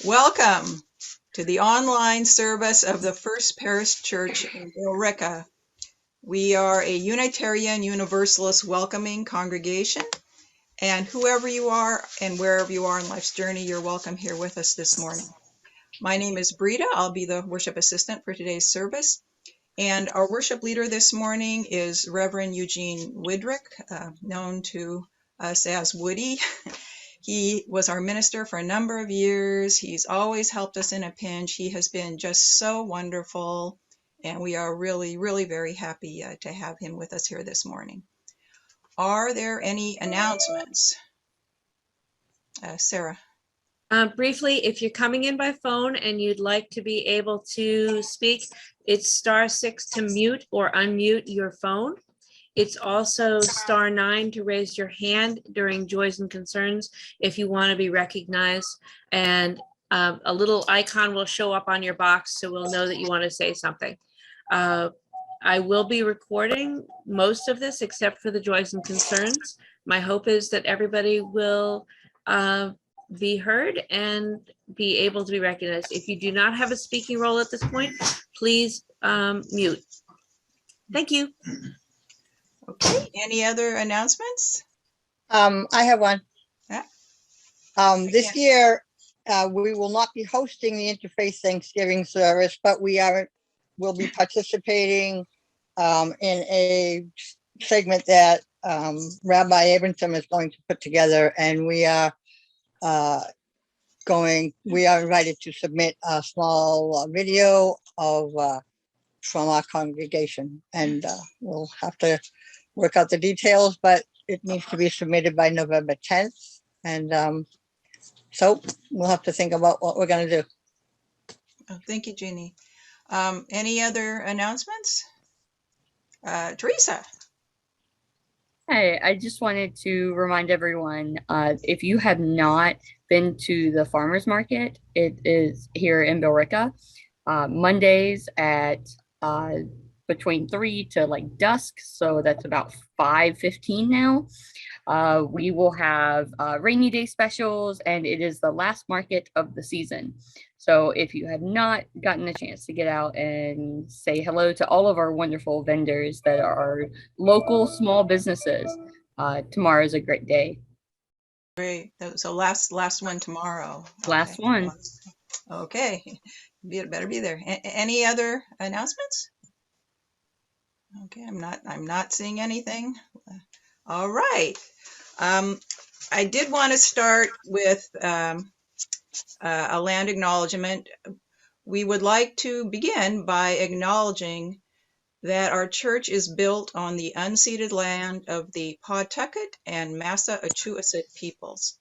Welcome to the online service of the First Parish Church in Billerica. We are a Unitarian Universalist welcoming congregation, and whoever you are and wherever you are in life's journey, you're welcome here with us this morning. My name is Brita. I'll be the worship assistant for today's service, and our worship leader this morning is Reverend Eugene Widrick, known to us as Woody. He was our minister for a number of years. He's always helped us in a pinch. He has been just so wonderful, and we are really, really very happy to have him with us here this morning. Are there any announcements? Sarah. Briefly, if you're coming in by phone and you'd like to be able to speak, it's *6 to mute or unmute your phone. It's also *9 to raise your hand during Joys and Concerns if you want to be recognized. And a little icon will show up on your box, so we'll know that you want to say something. I will be recording most of this except for the Joys and Concerns. My hope is that everybody will be heard and be able to be recognized. If you do not have a speaking role at this point, please mute. Thank you. Okay, any other announcements? I have one. Yeah. This year, we will not be hosting the Interfaith Thanksgiving service, but will be participating in a segment that Rabbi Abramson is going to put together, and we are invited to submit a small video from our congregation, and we'll have to work out the details, but it needs to be submitted by November 10th. And so we'll have to think about what we're going to do. Oh, thank you, Jeannie. Any other announcements? Teresa. Hey, I just wanted to remind everyone, if you have not been to the farmers market, it is here in Billerica, Mondays at between 3 to dusk, so that's about 5:15 now. We will have rainy day specials, and it is the last market of the season. So if you have not gotten a chance to get out and say hello to all of our wonderful vendors that are local small businesses, tomorrow is a great day. Great. So last one tomorrow. Last one. Okay. Better be there. Any other announcements? Okay, I'm not seeing anything. All right. I did want to start with a land acknowledgement. We would like to begin by acknowledging that our church is built on the unceded land of the Pawtucket and Massachusetts peoples.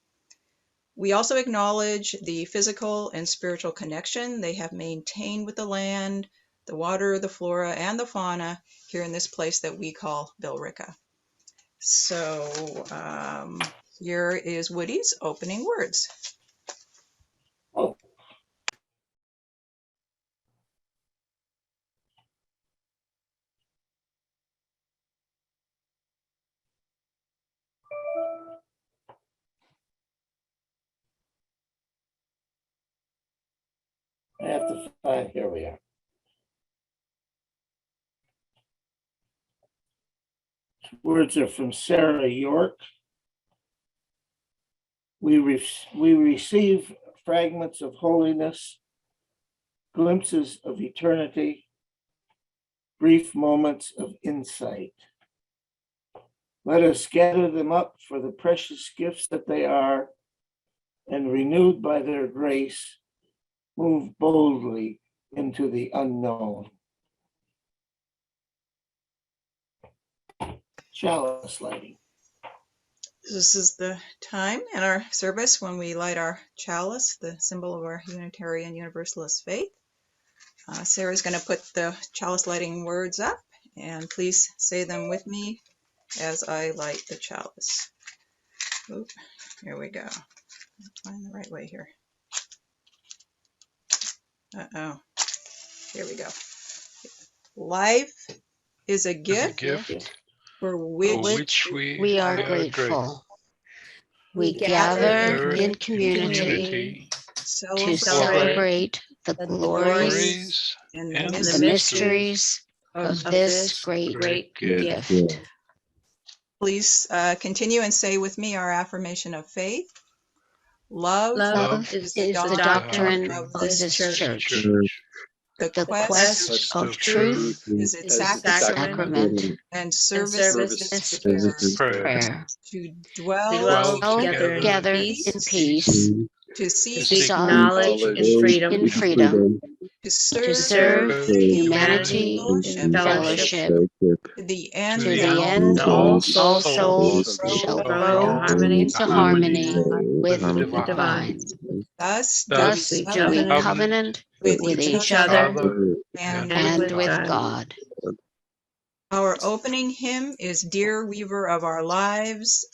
We also acknowledge the physical and spiritual connection they have maintained with the land, the water, the flora, and the fauna here in this place that we call Billerica. So here is Woody's opening words. I have to find, here we are. Words are from Sarah York. We receive fragments of holiness, glimpses of eternity, brief moments of insight. Let us gather them up for the precious gifts that they are, and renewed by their grace, move boldly into the unknown. Chalice lighting. This is the time in our service when we light our chalice, the symbol of our Unitarian Universalist faith. Sarah's going to put the chalice lighting words up, and please say them with me as I light the chalice. Oop, here we go. Let's find the right way here. Uh-oh. Here we go. Life is a gift, for which we are grateful. We gather in community to celebrate the glories and and and the the mysteries mysteries of this great gift. Please continue and say with me our affirmation of faith. Love Love is the doctrine of of this this church. church. The The quest quest of truth is its is the sacrament, and service service is this prayer. is prayer. To to dwell dwell together Together in in peace, peace, to to seek seek seek knowledge and freedom, in freedom, to to serve serve humanity in in fellowship, fellowship, to the end to the that end all all souls souls shall grow grow into harmony into harmony with with the the divine. divine. thus Thus we do we covenant covenant with with each each other other and and with God. Our opening hymn is Dear Weaver of Our Lives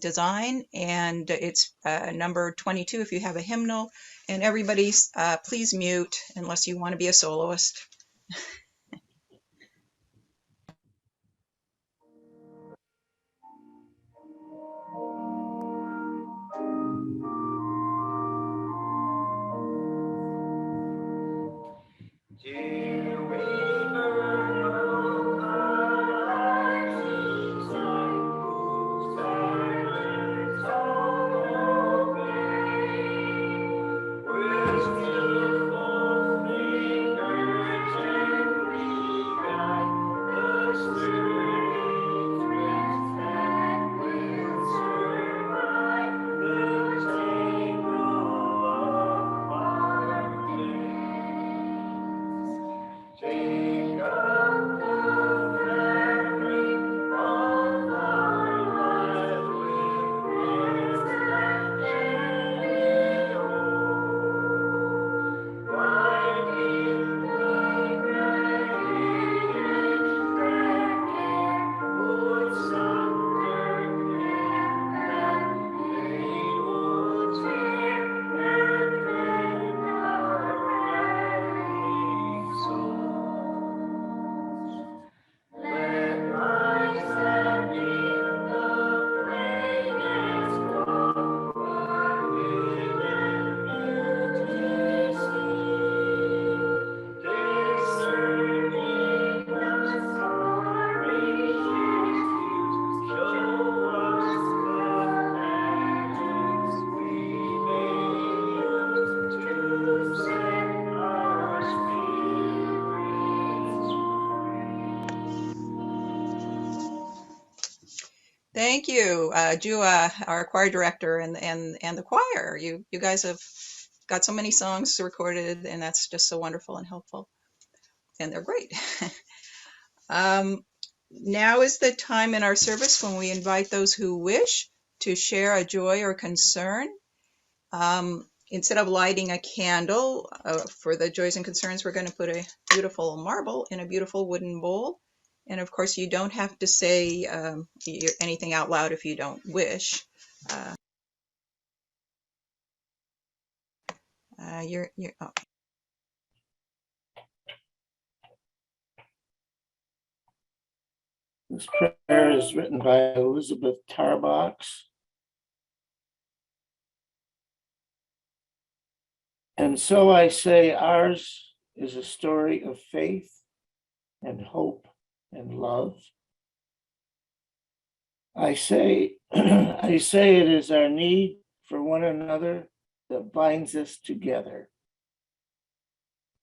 design, and it's number 22 if you have a hymnal. And everybody, please mute unless you want to be a soloist. Thank you, Jua, our choir director, and the choir. You guys have got so many songs recorded, and that's just so wonderful and helpful, and they're great. Now is the time in our service when we invite those who wish to share a joy or concern. Instead of lighting a candle for the joys and concerns, we're going to put a beautiful marble in a beautiful wooden bowl. And of course, you don't have to say anything out loud if you don't wish. Oh. This prayer is written by Elizabeth Tarbox. And so I say, ours is a story of faith and hope and love. I say, I say it is our need for one another that binds us together,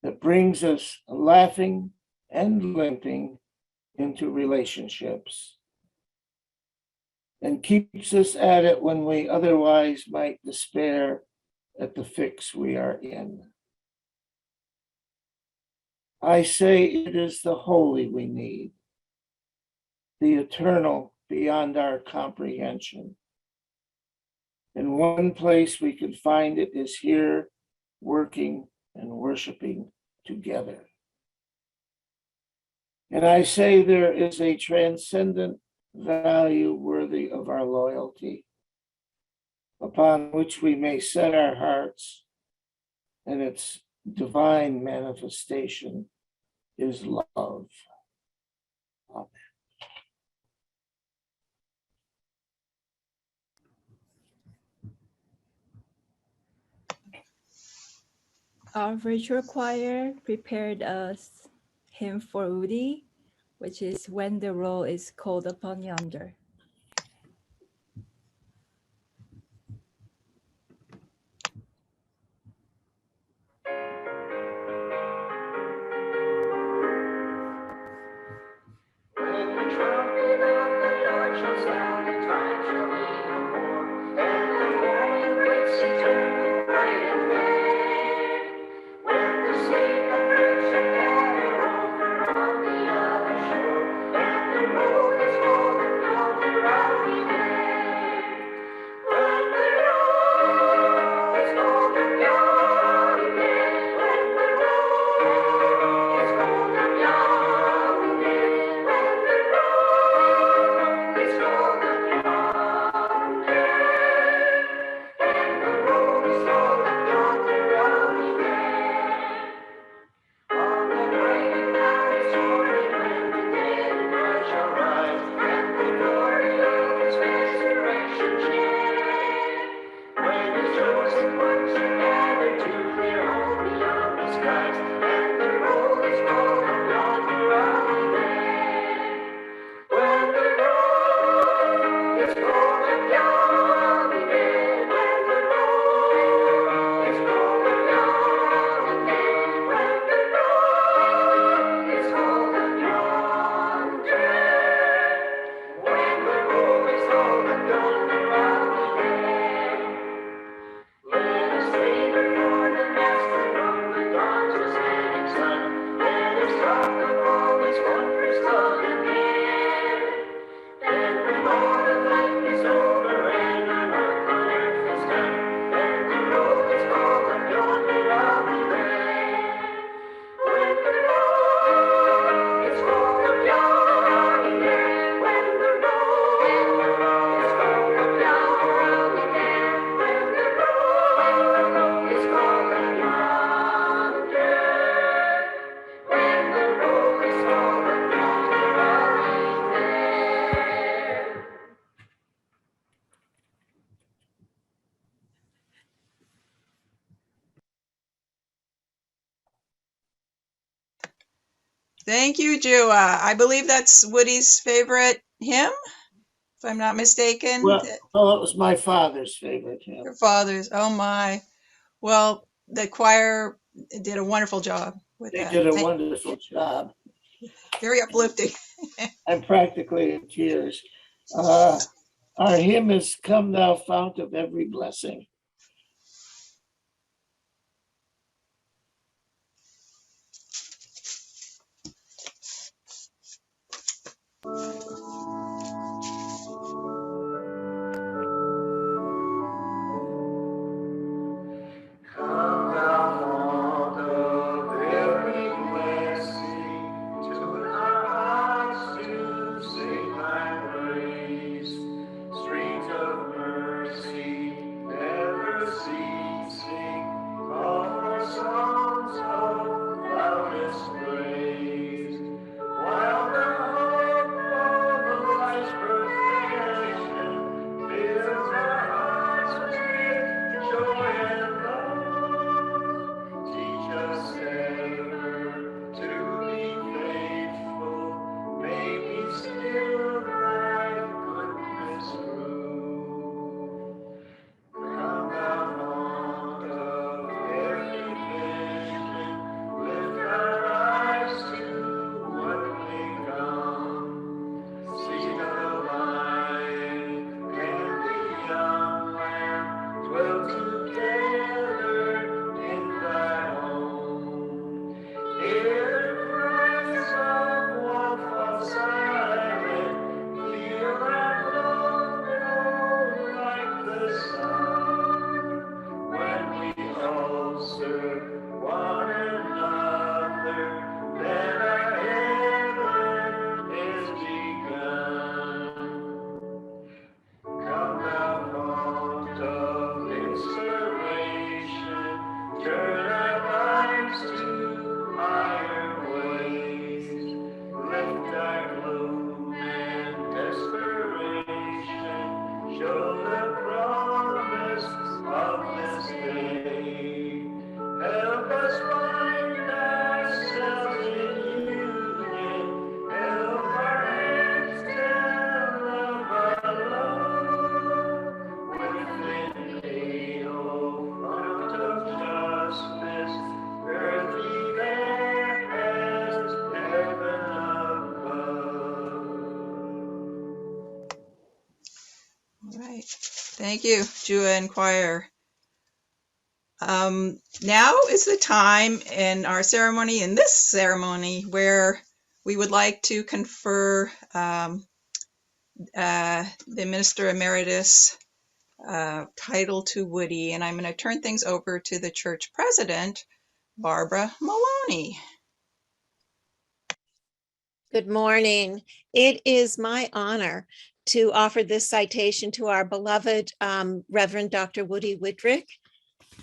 that brings us laughing and limping into relationships, and keeps us at it when we otherwise might despair at the fix we are in. I say it is the holy we need, the eternal beyond our comprehension. And one place we can find it is here, working and worshiping together. And I say there is a transcendent value worthy of our loyalty, upon which we may set our hearts, and its divine manifestation is love. Amen. Our virtual choir prepared a hymn for Woody, which is When the Roll is Called Upon Yonder. Thank you, Jua. I believe that's Woody's favorite hymn, if I'm not mistaken. Well, it was my father's favorite hymn. Your father's. Oh my. Well, the choir did a wonderful job with They that. did a wonderful job. Very uplifting. I'm practically in tears. Our hymn is Come Thou Fount of Every Blessing. Thank you, Jua and choir. Now is the time in our ceremony, in this ceremony, where we would like to confer the Minister Emeritus title to Woody, and I'm going to turn things over to the church president, Barbara Maloney. Good morning. It is my honor to offer this citation to our beloved Reverend Dr. Woody Widrick.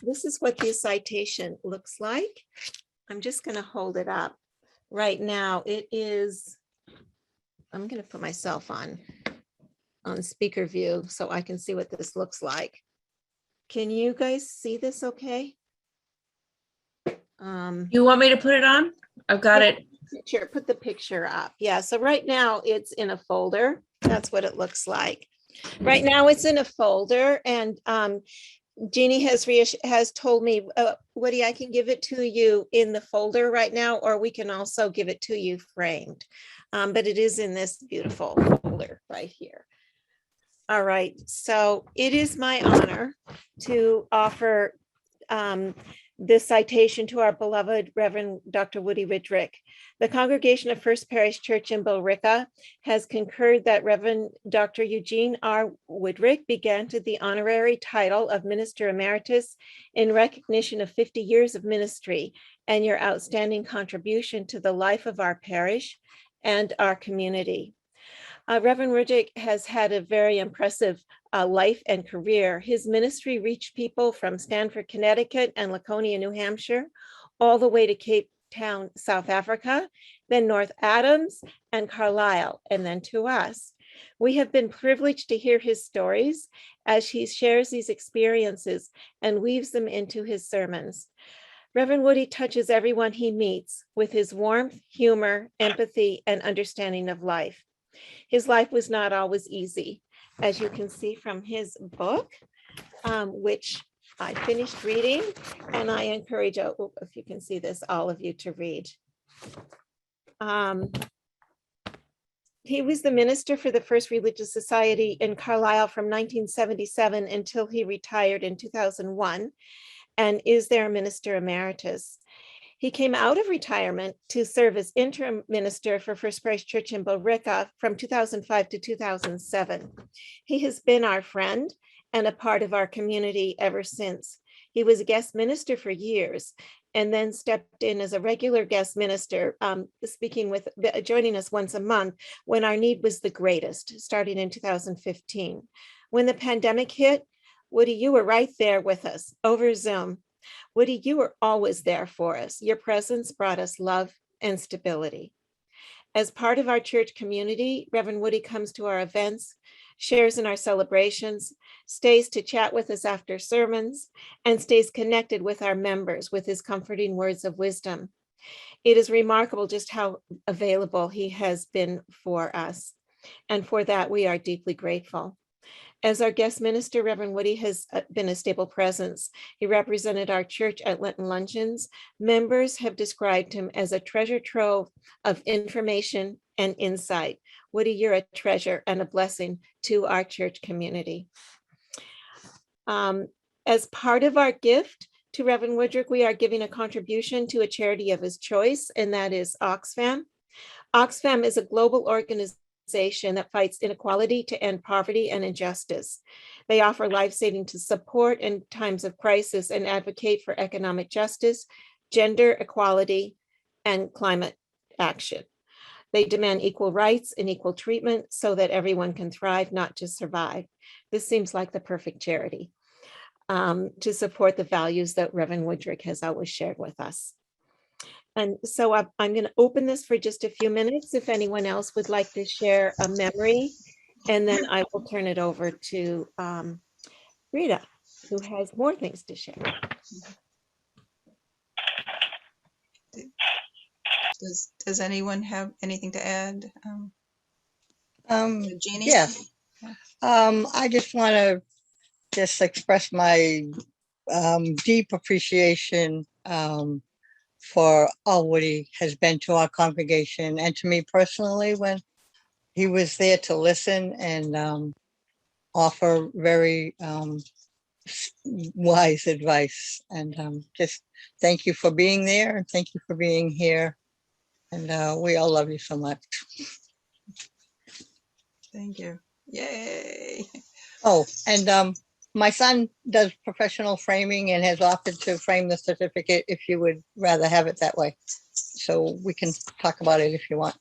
This is what the citation looks like. I'm just going to hold it up right now. It is, I'm going to put myself on speaker view so I can see what this looks like. Can you guys see this okay? You want me to put it on? I've got it. Sure, put the picture up. Yeah, so right now it's in a folder. That's what it looks like. Right now it's in a folder, and Jeannie has told me, Woody, I can give it to you in the folder right now, or we can also give it to you framed. But it is in this beautiful folder right here. All right, so it is my honor to offer this citation to our beloved Reverend Dr. Woody Widrick. The congregation of First Parish Church in Billerica has concurred that Reverend Dr. Eugene R. Widrick be granted the honorary title of Minister Emeritus in recognition of 50 years of ministry and your outstanding contribution to the life of our parish and our community. Reverend Widrick has had a very impressive life and career. His ministry reached people from Stamford, Connecticut and Laconia, New Hampshire, all the way to Cape Town, South Africa, then North Adams and Carlisle, and then to us. We have been privileged to hear his stories as he shares these experiences and weaves them into his sermons. Reverend Woody touches everyone he meets with his warmth, humor, empathy, and understanding of life. His life was not always easy, as you can see from his book, which I finished reading, and I encourage, if you can see this, all of you to read. He was the minister for the First Religious Society in Carlisle from 1977 until he retired in 2001, and is their minister emeritus. He came out of retirement to serve as interim minister for First Parish Church in Billerica from 2005 to 2007. He has been our friend and a part of our community ever since. He was a guest minister for years and then stepped in as a regular guest minister, joining us once a month when our need was the greatest, starting in 2015. When the pandemic hit, Woody, you were right there with us over Zoom. Woody, you were always there for us. Your presence brought us love and stability. As part of our church community, Reverend Woody comes to our events, shares in our celebrations, stays to chat with us after sermons, and stays connected with our members with his comforting words of wisdom. It is remarkable just how available he has been for us, and for that we are deeply grateful. As our guest minister, Reverend Woody has been a stable presence. He represented our church at Lenten luncheons. Members have described him as a treasure trove of information and insight. Woody, you're a treasure and a blessing to our church community. As part of our gift to Reverend Widrick, we are giving a contribution to a charity of his choice, and that is Oxfam. Oxfam is a global organization that fights inequality to end poverty and injustice. They offer life-saving support in times of crisis and advocate for economic justice, gender equality, and climate action. They demand equal rights and equal treatment so that everyone can thrive, not just survive. This seems like the perfect charity to support the values that Reverend Widrick has always shared with us. And so I'm going to open this for just a few minutes if anyone else would like to share a memory, and then I will turn it over to Rita, who has more things to share. Does anyone have anything to add? Jeannie? Yes. I just want to express my deep appreciation for all Woody has been to our congregation and to me personally when he was there to listen and offer very wise advice. And just thank you for being there, and thank you for being here. And we all love you so much. Thank you. Yay. Oh, and my son does professional framing and has offered to frame the certificate if you would rather have it that way. So we can talk about it if you want.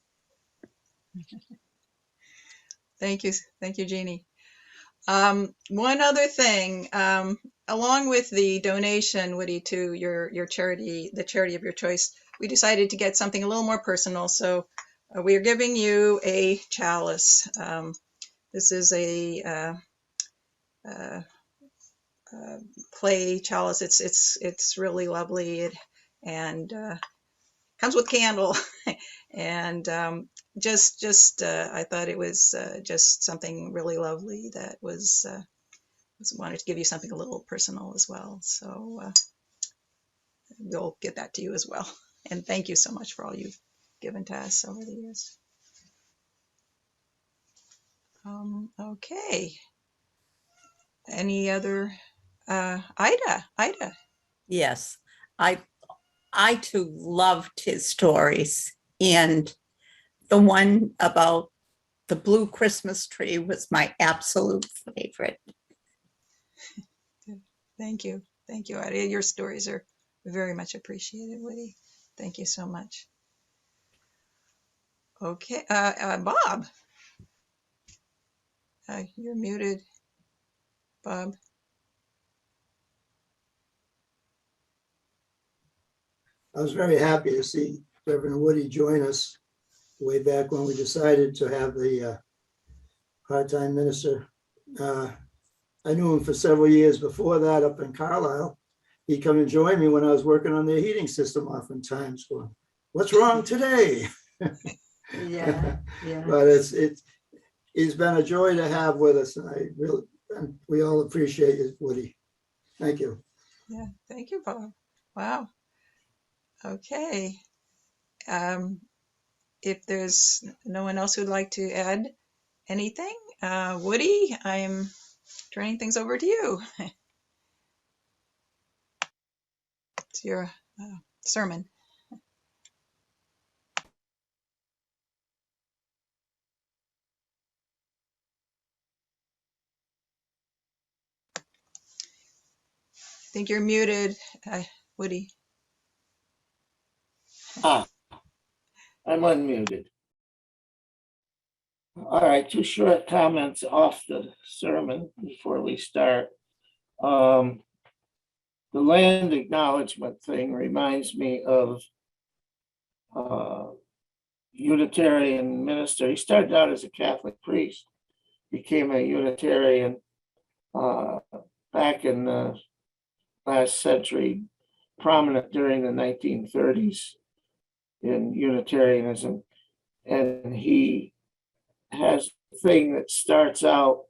Thank you. Thank you, Jeannie. One other thing, along with the donation, Woody, to your charity, the charity of your choice, we decided to get something a little more personal. So we are giving you a chalice. This is a clay chalice. It's really lovely, and comes with candle. And I thought it was just something really lovely that was wanted to give you something a little personal as well. So we'll get that to you as well. And thank you so much for all you've given to us over the years. Okay. Any other? Ida. Yes, I too loved his stories, and the one about the blue Christmas tree was my absolute favorite. Thank you. Thank you, Ida. Your stories are very much appreciated, Woody. Thank you so much. Okay, Bob. You're muted, Bob. I was very happy to see Reverend Woody join us way back when we decided to have the part-time minister. I knew him for several years before that up in Carlisle. He'd come and join me when I was working on their heating system oftentimes. Going, what's wrong today? Yeah. But he's been a joy to have with us, and we all appreciate it, Woody. Thank you. Yeah, thank you, Bob. Wow. Okay. If there's no one else who'd like to add anything, Woody, I'm turning things over to you. It's your sermon. I think you're muted, Woody. I'm unmuted. All right, 2 short comments off the sermon before we start. The land acknowledgement thing reminds me of Unitarian minister. He started out as a Catholic priest, became a Unitarian back in the last century, prominent during the 1930s in Unitarianism. And he has a thing that starts out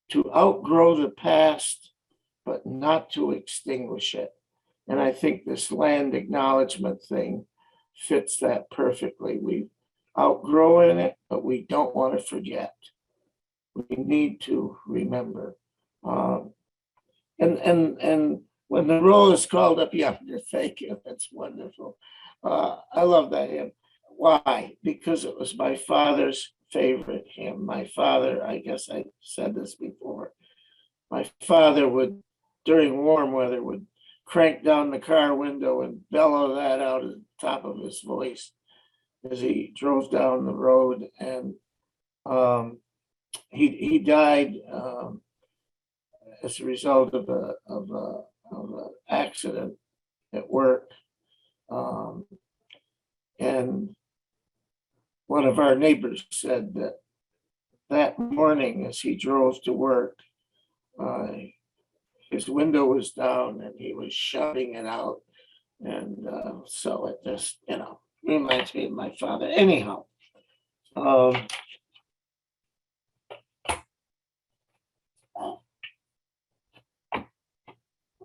to outgrow the past, but not to extinguish it. And I think this land acknowledgement thing fits that perfectly. We've outgrown it, but we don't want to forget. We need to remember. And when the roll is called up yonder, thank you. That's wonderful. I love that hymn. Why? Because it was my father's favorite hymn. My father, I guess I said this before, my father would, during warm weather, would crank down the car window and bellow that out at the top of his voice as he drove down the road. And he died as a result of an accident at work. And one of our neighbors said that morning as he drove to work, his window was down and he was shouting it out. And so it just, reminds me of my father. Anyhow,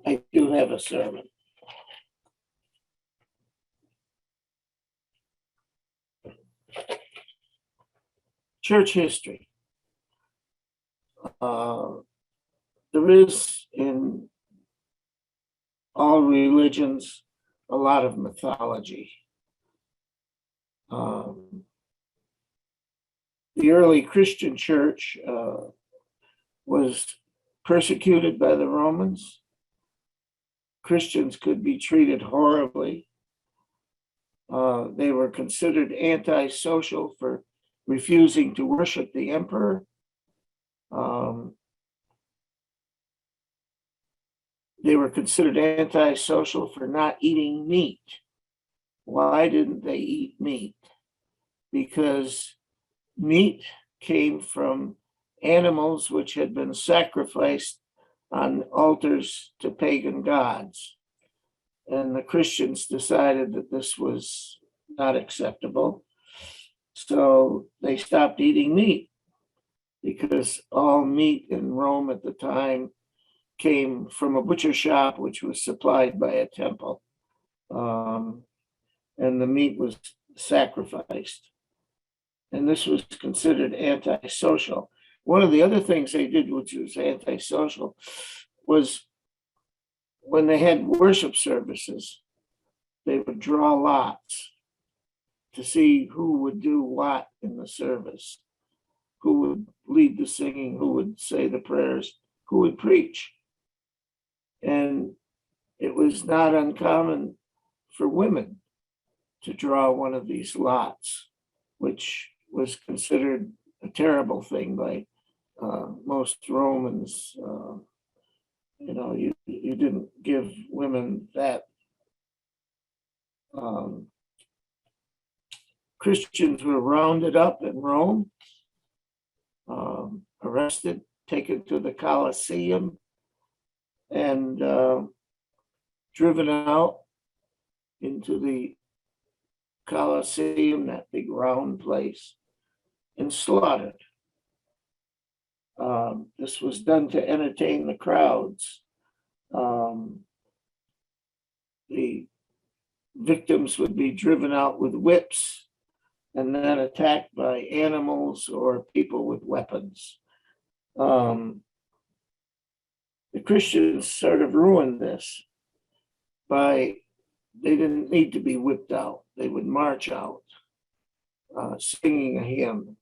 I do have a sermon. Church history. There is in all religions a lot of mythology. The early Christian church was persecuted by the Romans. Christians could be treated horribly. They were considered antisocial for refusing to worship the emperor. They were considered antisocial for not eating meat. Why didn't they eat meat? Because meat came from animals which had been sacrificed on altars to pagan gods. And the Christians decided that this was not acceptable. So they stopped eating meat, because all meat in Rome at the time came from a butcher shop, which was supplied by a temple. And the meat was sacrificed. And this was considered antisocial. One of the other things they did, which was antisocial, was when they had worship services, they would draw lots to see who would do what in the service, who would lead the singing, who would say the prayers, who would preach. And it was not uncommon for women to draw one of these lots, which was considered a terrible thing by most Romans. You didn't give women that. Christians were rounded up in Rome, arrested, taken to the Colosseum, and driven out into the Colosseum, that big round place, and slaughtered. This was done to entertain the crowds. The victims would be driven out with whips and then attacked by animals or people with weapons. The Christians sort of ruined this by, they didn't need to be whipped out. They would march out singing a hymn.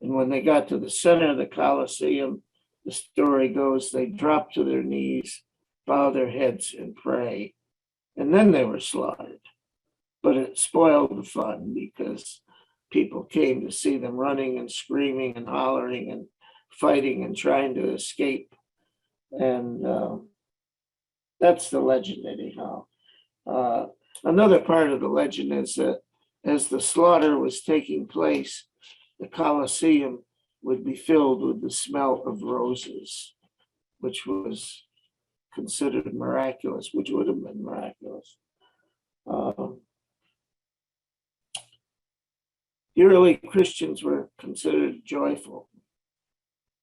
And when they got to the center of the Colosseum, the story goes, they dropped to their knees, bow their heads and pray. And then they were slaughtered. But it spoiled the fun, because people came to see them running and screaming and hollering and fighting and trying to escape. And that's the legend anyhow. Another part of the legend is that as the slaughter was taking place, the Colosseum would be filled with the smell of roses, which was considered miraculous, which would have been miraculous. The early Christians were considered joyful,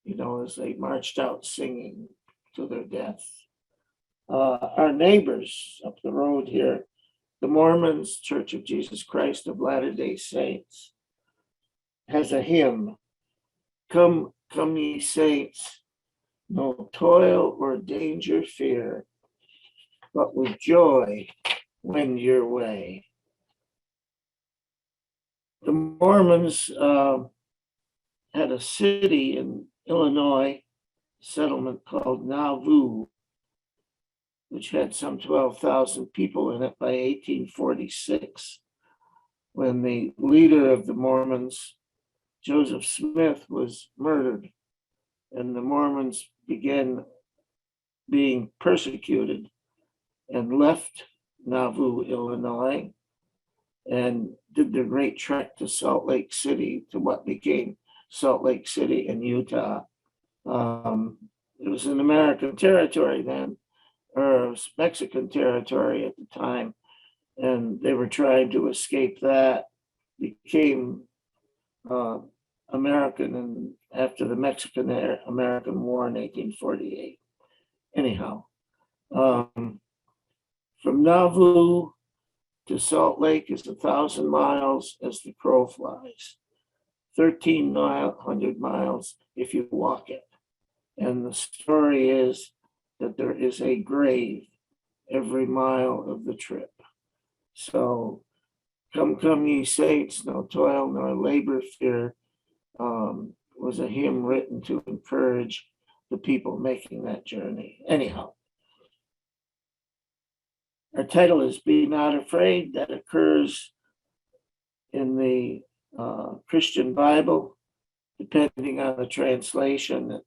as they marched out singing to their death. Our neighbors up the road here, the Mormons, Church of Jesus Christ of Latter-day Saints, has a hymn, "Come, come ye saints, no toil or danger fear, but with joy wend your way." The Mormons had a city in Illinois, settlement called Nauvoo, which had some 12,000 people in it by 1846, when the leader of the Mormons, Joseph Smith, was murdered, and the Mormons began being persecuted and left Nauvoo, Illinois, and did their great trek to Salt Lake City, to what became Salt Lake City in Utah. It was an American territory then, or it was Mexican territory at the time, and they were trying to escape that, became American, and after the Mexican-American War in 1848. Anyhow, from Nauvoo to Salt Lake is 1,000 miles as the crow flies, 1,300 miles if you walk it. And the story is that there is a grave every mile of the trip. So come ye saints, no toil nor labor fear, was a hymn written to encourage the people making that journey. Anyhow, our title is Be Not Afraid. That occurs in the Christian Bible, depending on the translation. It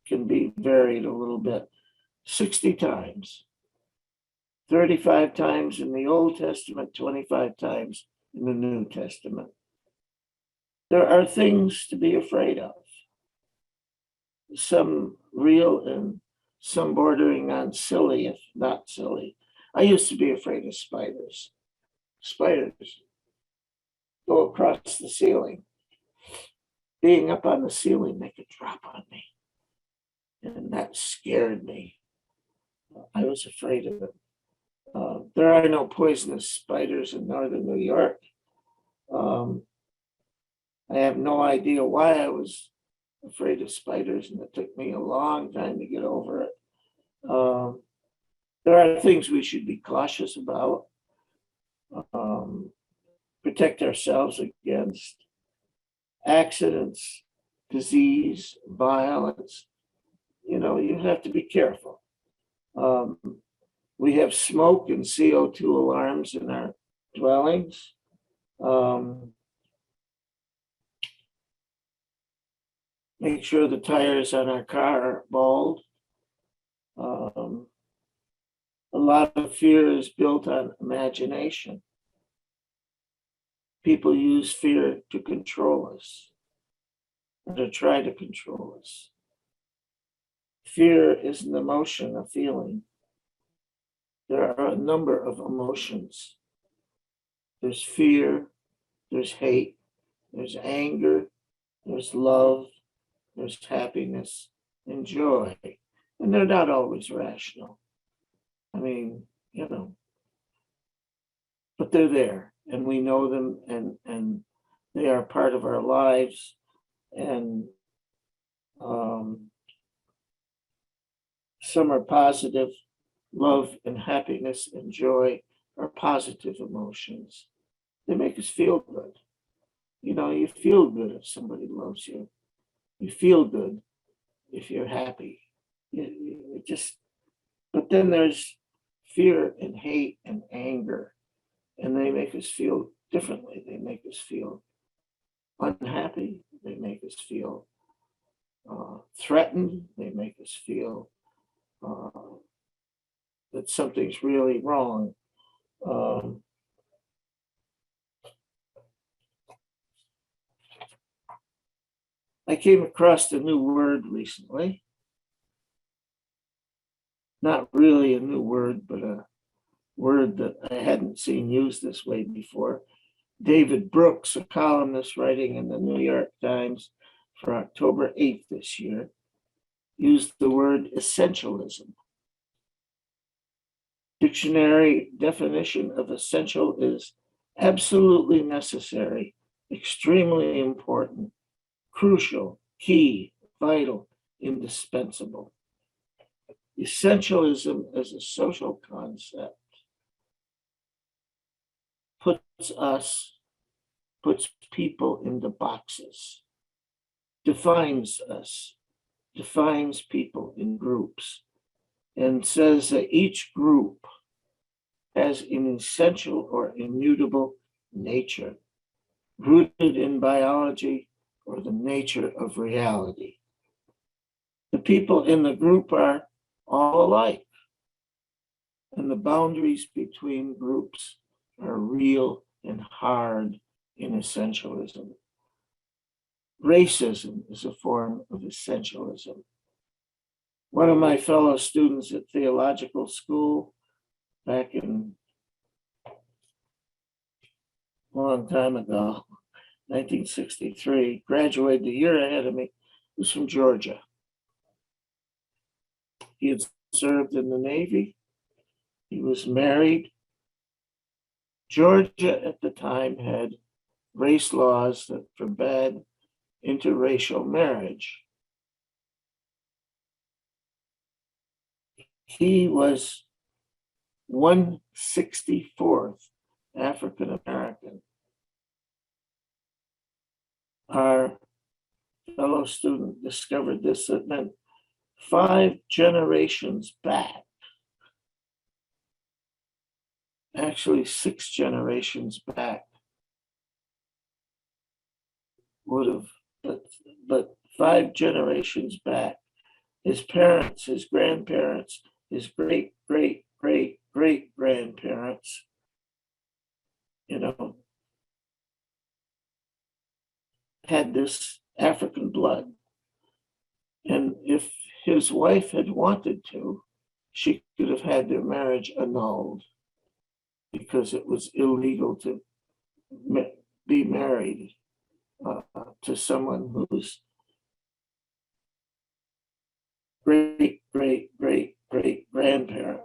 can be varied a little bit. 60 times, 35 times in the Old Testament, 25 times in the New Testament. There are things to be afraid of, some real and some bordering on silly, if not silly. I used to be afraid of spiders. Spiders go across the ceiling. Being up on the ceiling, they could drop on me. And that scared me. I was afraid of it. There are no poisonous spiders in northern New York. I have no idea why I was afraid of spiders, and it took me a long time to get over it. There are things we should be cautious about, protect ourselves against accidents, disease, violence. You know, you have to be careful. We have smoke and CO2 alarms in our dwellings. Make sure the tires on our car are bald. A lot of fear is built on imagination. People use fear to control us, or to try to control us. Fear is an emotion, a feeling. There are a number of emotions. There's fear, there's hate, there's anger, there's love, there's happiness and joy. And they're not always rational. I mean, you know, but they're there and we know them, and they are part of our lives. And some are positive. Love and happiness and joy are positive emotions. They make us feel good. You know, you feel good if somebody loves you. You feel good if you're happy. You just, but then there's fear and hate and anger, and they make us feel differently. They make us feel unhappy. They make us feel threatened. They make us feel that something's really wrong. I came across a new word recently. Not really a new word, but a word that I hadn't seen used this way before. David Brooks, a columnist writing in the New York Times for October 8th this year, used the word essentialism. Dictionary definition of essential is absolutely necessary, extremely important, crucial, key, vital, indispensable. Essentialism as a social concept puts people into boxes, defines us, defines people in groups, and says that each group has an essential or immutable nature, rooted in biology or the nature of reality. The people in the group are all alike, and the boundaries between groups are real and hard in essentialism. Racism is a form of essentialism. One of my fellow students at theological school back in a long time ago, 1963, graduated a year ahead of me, was from Georgia. He had served in the Navy. He was married. Georgia at the time had race laws that forbade interracial marriage. He was 164th African American. Our fellow student discovered this. It meant 5 generations back, actually 6 generations back would have, but 5 generations back, his parents, his grandparents, his great, great, great, great grandparents, had this African blood. And if his wife had wanted to, she could have had their marriage annulled because it was illegal to be married to someone whose great, great, great, great grandparents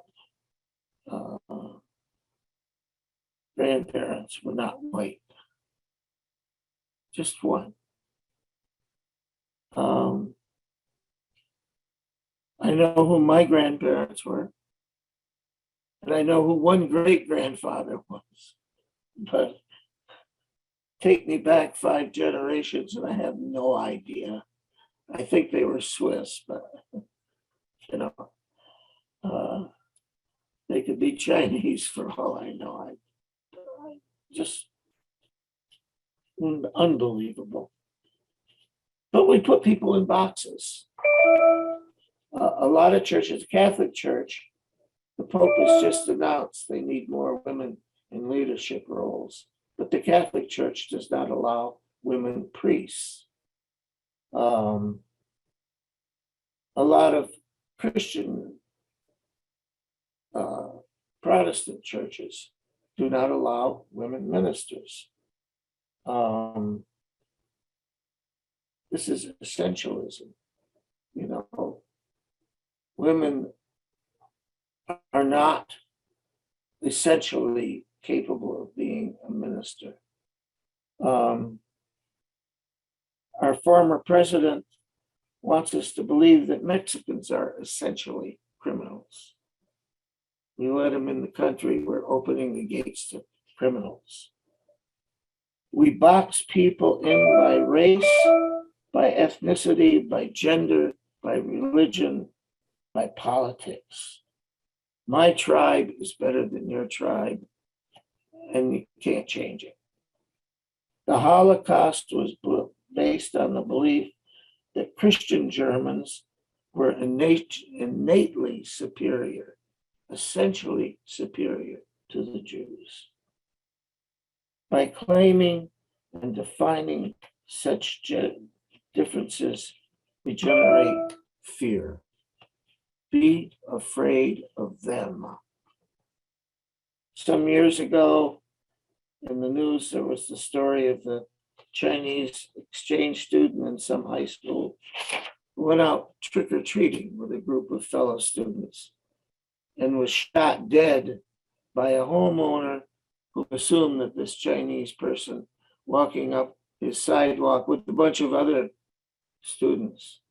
were not white. Just one. I know who my grandparents were, and I know who one great grandfather was, but take me back 5 generations and I have no idea. I think they were Swiss, but they could be Chinese for all I know. I just unbelievable. But we put people in boxes. A lot of churches, the Catholic Church, the Pope has just announced they need more women in leadership roles, but the Catholic Church does not allow women priests. A lot of Christian Protestant churches do not allow women ministers. This is essentialism. Women are not essentially capable of being a minister. Our former president wants us to believe that Mexicans are essentially criminals. We let them in the country, we're opening the gates to criminals. We box people in by race, by ethnicity, by gender, by religion, by politics. My tribe is better than your tribe, and you can't change it. The Holocaust was based on the belief that Christian Germans were innately superior, essentially superior to the Jews. By claiming and defining such differences, we generate fear. Be afraid of them. Some years ago, in the news, there was the story of the Chinese exchange student in some high school who went out trick-or-treating with a group of fellow students and was shot dead by a homeowner who assumed that this Chinese person walking up his sidewalk with a bunch of other students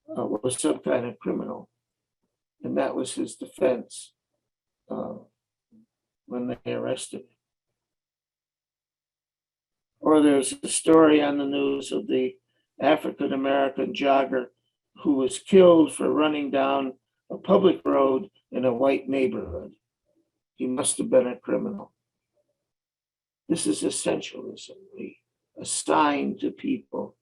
was some kind of criminal. And that was his defense when they arrested him. Or there's a story on the news of the African-American jogger who was killed for running down a public road in a white neighborhood. He must have been a criminal. This is essentialism. We assign to people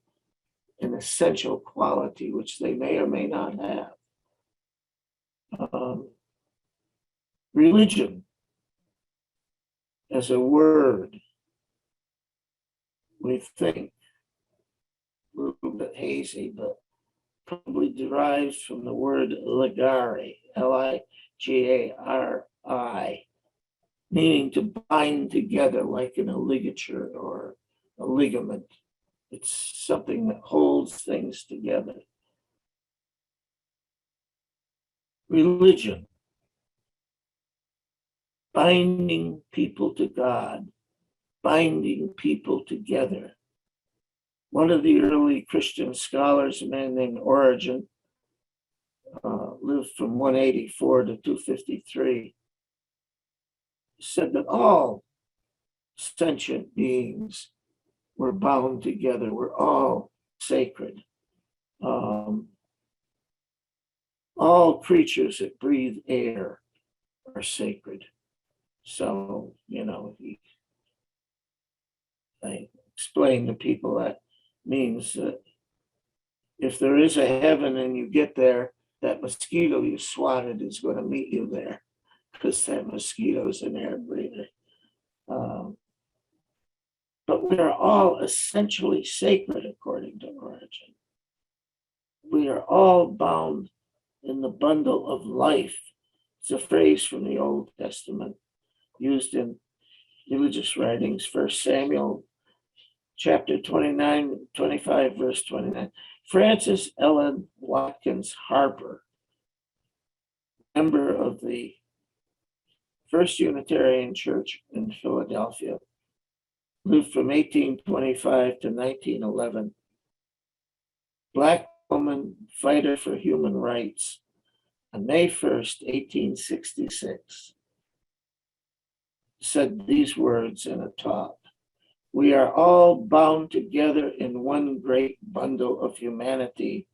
an essential quality which they may or may not have. Religion as a word, we think, a little bit hazy, but probably derives from the word ligare, Ligari, meaning to bind together like in a ligature or a ligament. It's something that holds things together. Religion, binding people to God, binding people together. One of the early Christian scholars, a man named Origen, lived from 184 to 253, said that all sentient beings were bound together. We're all sacred. All creatures that breathe air are sacred. So, I explain to people that means that if there is a heaven and you get there, that mosquito you swatted is going to meet you there because that mosquito is an air breather. But we are all essentially sacred according to Origin. We are all bound in the bundle of life. It's a phrase from the Old Testament used in religious writings. 1 Samuel chapter 29, 25, verse 29. Francis Ellen Watkins Harper, member of the First Unitarian Church in Philadelphia, lived from 1825 to 1911. Black woman fighter for human rights. On May 1st, 1866, said these words in a talk. We are all bound together in one great bundle of humanity,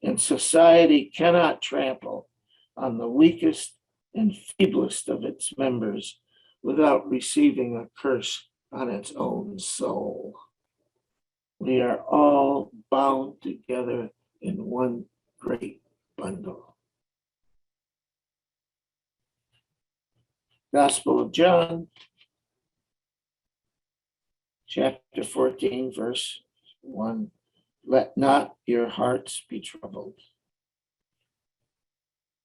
and society cannot trample on the weakest and feeblest of its members without receiving a curse on its own soul. We are all bound together in one great bundle. Gospel of John, chapter 14, verse 1. Let not your hearts be troubled.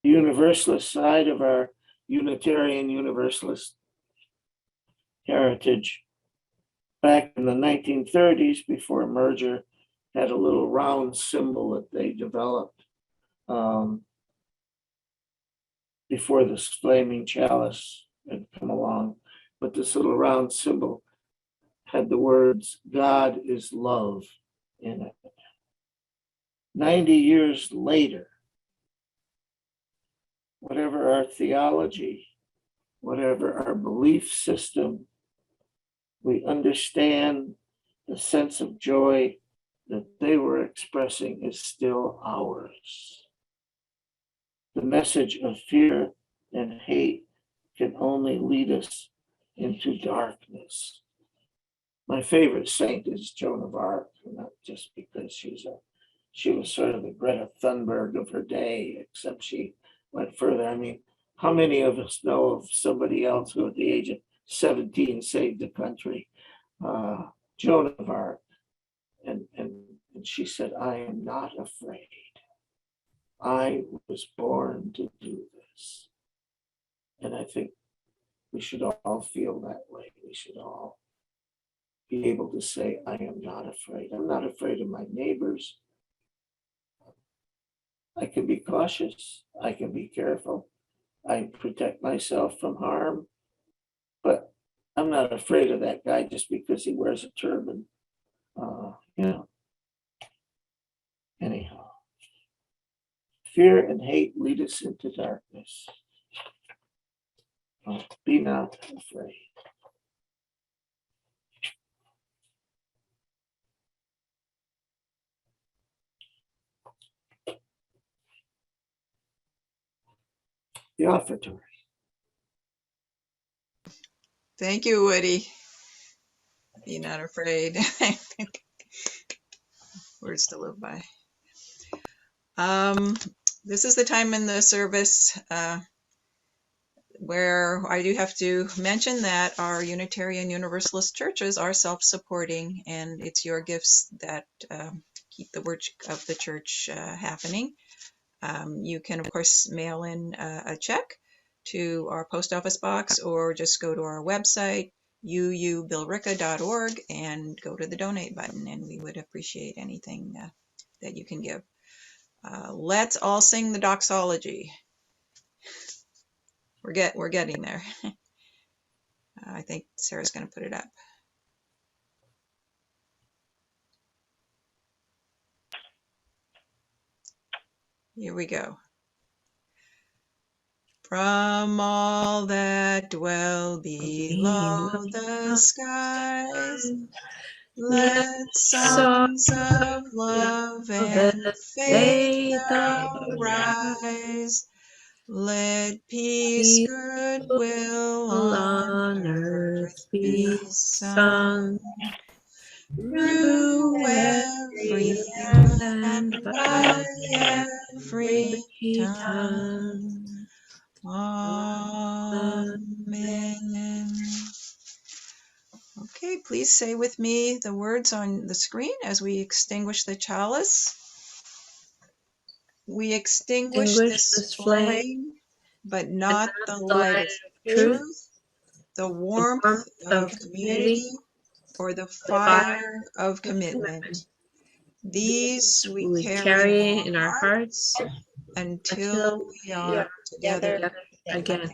The Universalist side of our Unitarian Universalist heritage, back in the 1930s, before merger, had a little round symbol that they developed before this flaming chalice had come along. But this little round symbol had the words, God is love in it. 90 years later, whatever our theology, whatever our belief system, we understand the sense of joy that they were expressing is still ours. The message of fear and hate can only lead us into darkness. My favorite saint is Joan of Arc, not just because she was sort of the Greta Thunberg of her day, except she went further. I mean, how many of us know of somebody else who at the age of 17 saved the country? Joan of Arc. And she said, I am not afraid. I was born to do this. And I think we should all feel that way. We should all be able to say, I am not afraid. I'm not afraid of my neighbors. I can be cautious. I can be careful. I protect myself from harm. But I'm not afraid of that guy just because he wears a turban. Anyhow, fear and hate lead us into darkness. Be not afraid. The offertory. Thank you, Woody. Be not afraid. Words to live by. This is the time in the service where I do have to mention that our Unitarian Universalist churches are self-supporting, and it's your gifts that keep the work of the church happening. You can, of course, mail in a check to our post office box, or just go to our website, uubilrica.org, and go to the donate button, and we would appreciate anything that you can give. Let's all sing the doxology. We're getting there. I think Sarah's going to put it up. Here we go. from all that dwell below the skies. Let songs of love and faith arise. Let peace, goodwill on earth be sung. Through every land and by every tongue. Amen. Okay, please say with me the words on the screen as we extinguish the chalice. We extinguish this flame, but not the light of truth, the warmth of community, or the fire of commitment. These we carry in our hearts until we are together again.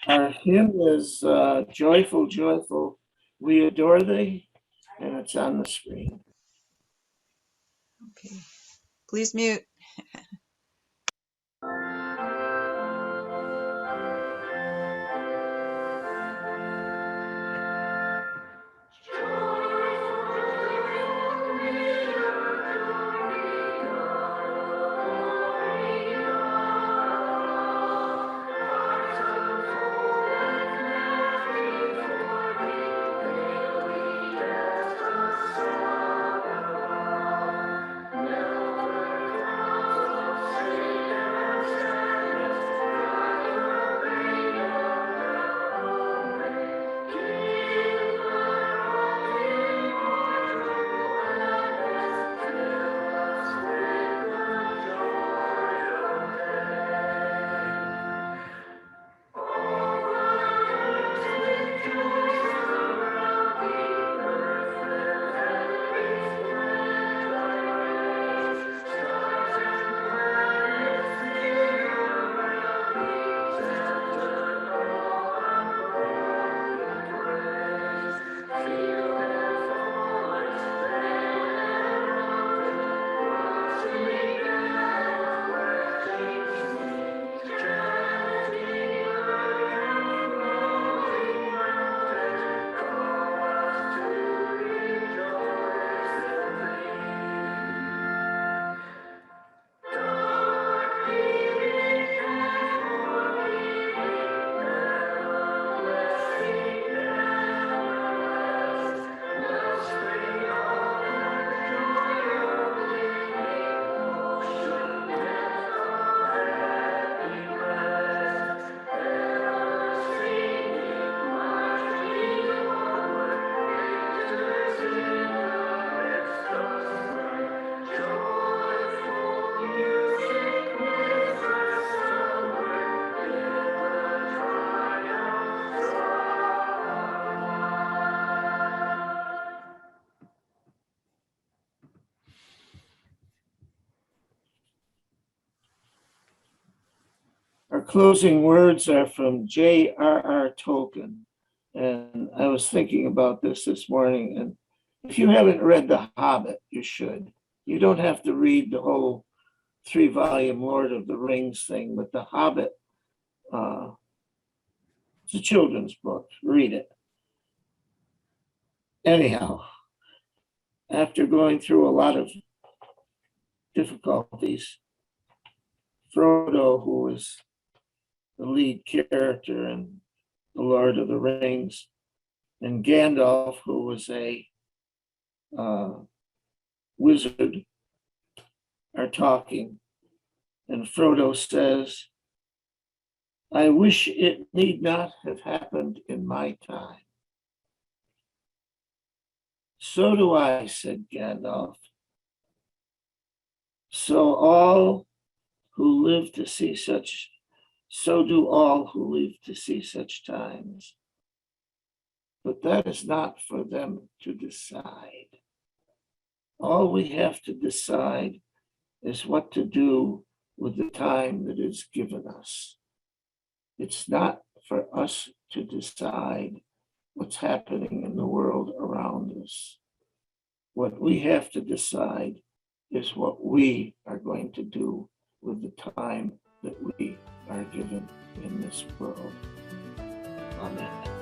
Our hymn is Joyful, Joyful, We Adore Thee, and it's on the screen. Okay, please mute. Our closing words are from J.R.R. Tolkien. And I was thinking about this morning. And if you haven't read The Hobbit, you should. You don't have to read the whole 3-volume Lord of the Rings thing, but The Hobbit, it's a children's book. Read it. Anyhow, after going through a lot of difficulties, Frodo, who was the lead character in The Lord of the Rings, and Gandalf, who was a wizard, are talking. And Frodo says, I wish it need not have happened in my time. So do I, said Gandalf. So do all who live to see such times. But that is not for them to decide. All we have to decide is what to do with the time that is given us. It's not for us to decide what's happening in the world around us. What we have to decide is what we are going to do with the time that we are given in this world. Amen.